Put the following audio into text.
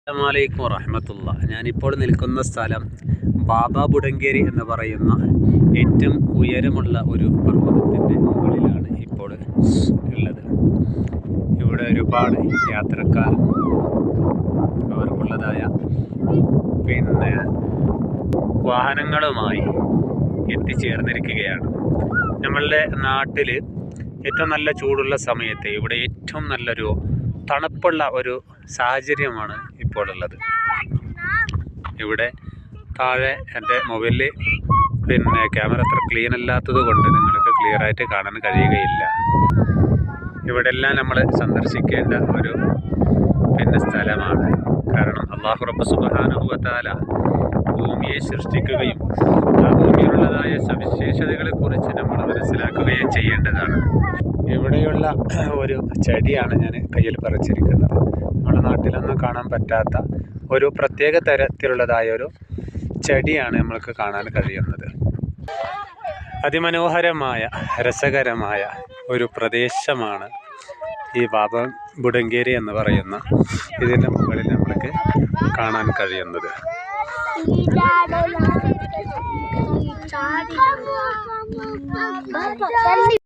അസ്സലാമു വറഹ്മത്തുള്ളാ. ഞാനിപ്പോൾ നിൽക്കുന്ന സ്ഥലം ബാബ ബുഡങ്കേരി എന്ന് പറയുന്ന ഏറ്റവും ഉയരമുള്ള ഒരു പർവ്വതത്തിൻ്റെ മുകളിലാണ് ഇപ്പോൾ ഉള്ളത്. ഇവിടെ ഒരുപാട് യാത്രക്കാർ അവർക്കുള്ളതായ വാഹനങ്ങളുമായി എത്തിച്ചേർന്നിരിക്കുകയാണ്. നമ്മളുടെ നാട്ടിൽ ഏറ്റവും നല്ല ചൂടുള്ള സമയത്ത് ഇവിടെ ഏറ്റവും നല്ലൊരു തണുപ്പുള്ള ഒരു സാഹചര്യമാണ് ഇപ്പോൾ ഉള്ളത്. ഇവിടെ താഴെ എൻ്റെ മൊബൈലിൽ ക്യാമറ അത്ര ക്ലീൻ അല്ലാത്തത് കൊണ്ട് നിങ്ങൾക്ക് ക്ലിയറായിട്ട് കാണാൻ കഴിയുകയില്ല. ഇവിടെ എല്ലാം നമ്മൾ സന്ദർശിക്കേണ്ട ഒരു സ്ഥലമാണ്. കാരണം അല്ലാഹു റബ്ബ് സുബ്ഹാനഹു വ തആല ഭൂമിയെ സൃഷ്ടിക്കുകയും ആ ഭൂമിയിലുള്ളതായ സവിശേഷതകളെക്കുറിച്ച് നമ്മൾ മനസ്സിലാക്കുകയും ചെയ്യേണ്ടതാണ്. ഇവിടെയുള്ള ഒരു ചെടിയാണ് ഞാൻ കയ്യിൽ പറിച്ചിരിക്കുന്നത്. നമ്മുടെ നാട്ടിലൊന്നും കാണാൻ പറ്റാത്ത ഒരു പ്രത്യേക തരത്തിലുള്ളതായ ഒരു ചെടിയാണ് നമ്മൾക്ക് കാണാൻ കഴിയുന്നത്. അതിമനോഹരമായ രസകരമായ ഒരു പ്രദേശമാണ് ഈ ബാബ ബുഡങ്കേരി എന്ന് പറയുന്ന ഇതിൻ്റെ മുകളിൽ നമ്മൾക്ക് കാണാൻ കഴിയുന്നത്.